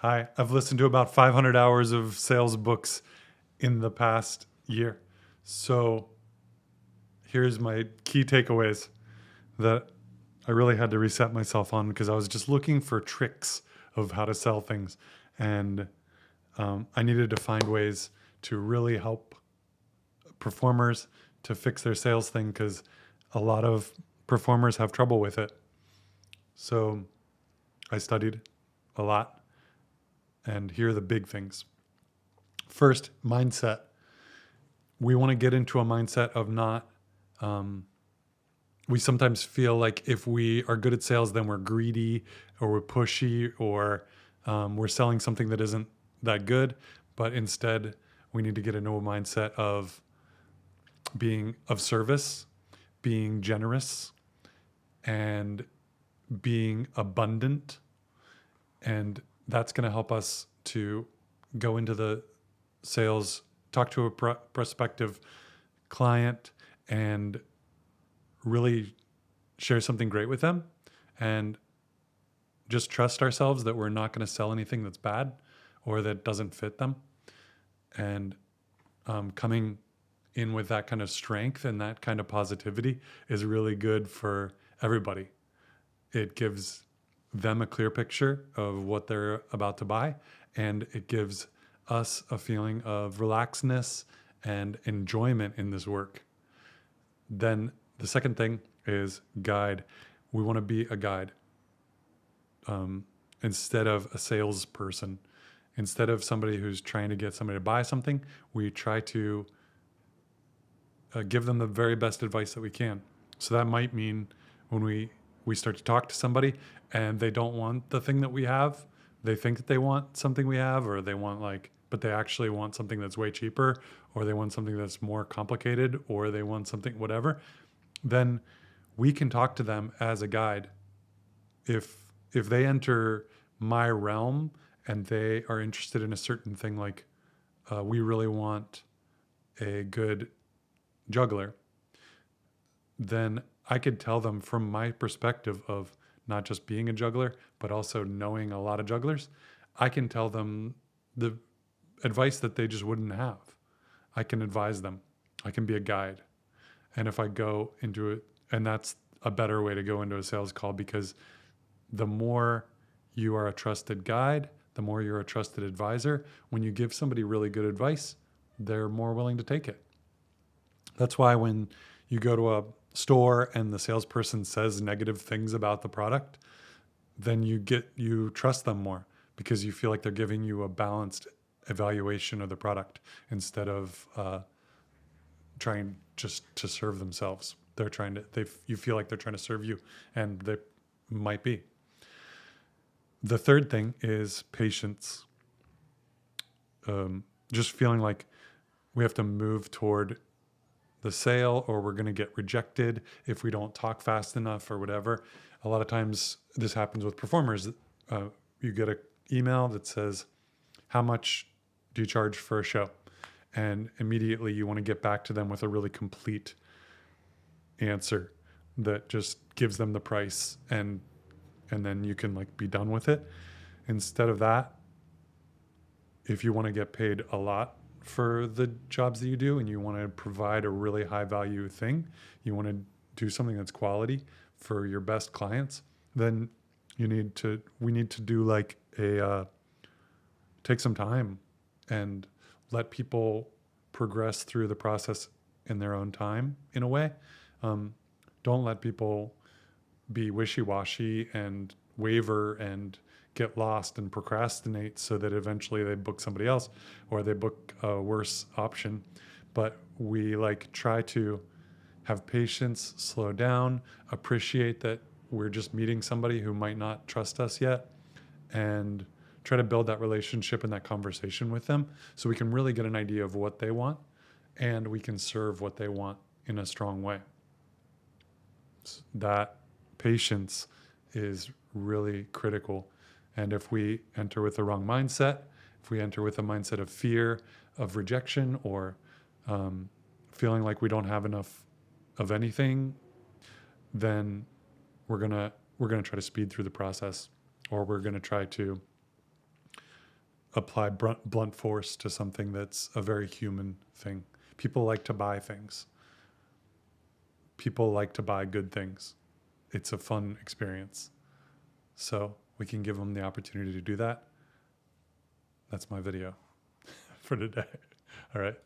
Hi, I've listened to about 500 hours of sales books in the past year. So here's my key takeaways that I really had to reset myself on because I was just looking for tricks of how to sell things. And I needed to find ways to really help performers to fix their sales thing because a lot of performers have trouble with it. So I studied a lot, and here are the big things. First, mindset. We want to get into a mindset of not, we sometimes feel like if we are good at sales, then we're greedy or we're pushy or we're selling something that isn't that good. But instead, we need to get into a mindset of being of service, being generous, and being abundant. And that's going to help us to go into the sales, talk to a prospective client, and really share something great with them and just trust ourselves that we're not going to sell anything that's bad or that doesn't fit them. And coming in with that kind of strength and that kind of positivity is really good for everybody. It gives them a clear picture of what they're about to buy, and it gives us a feeling of relaxedness and enjoyment in this work. Then the second thing is guide. We want to be a guide instead of a salesperson. Instead of somebody who's trying to get somebody to buy something, we try to give them the very best advice that we can. So that might mean when we start to talk to somebody and they don't want the thing that we have, they think that they want something we have, or they want but they actually want something that's way cheaper, or they want something that's more complicated, or they want something, whatever, then we can talk to them as a guide. If they enter my realm and they are interested in a certain thing, like we really want a good juggler, then I could tell them from my perspective of not just being a juggler, but also knowing a lot of jugglers. I can tell them the advice that they just wouldn't have. I can advise them. I can be a guide. And if I go into it, and that's a better way to go into a sales call, because the more you are a trusted guide, the more you're a trusted advisor. When you give somebody really good advice, they're more willing to take it. That's why when you go to a store and the salesperson says negative things about the product, then you trust them more because you feel like they're giving you a balanced evaluation of the product instead of trying just to serve themselves. You feel like they're trying to serve you, and they might be. The third thing is patience. Just feeling like we have to move toward the sale, or we're going to get rejected if we don't talk fast enough or whatever. A lot of times this happens with performers. You get an email that says, how much do you charge for a show? And immediately you want to get back to them with a really complete answer that just gives them the price, and then you can be done with it. Instead of that, if you want to get paid a lot for the jobs that you do and you want to provide a really high value thing, you want to do something that's quality for your best clients, then we need to do take some time and let people progress through the process in their own time, in a way. Don't let people be wishy-washy and waver and get lost and procrastinate so that eventually they book somebody else or they book a worse option. But we try to have patience, slow down, appreciate that we're just meeting somebody who might not trust us yet, and try to build that relationship and that conversation with them so we can really get an idea of what they want and we can serve what they want in a strong way. That patience is really critical. And if we enter with the wrong mindset, if we enter with a mindset of fear, of rejection, or feeling like we don't have enough of anything, then we're gonna try to speed through the process, or we're gonna try to apply blunt force to something that's a very human thing. People like to buy things. People like to buy good things. It's a fun experience. So we can give them the opportunity to do that. That's my video for today. All right.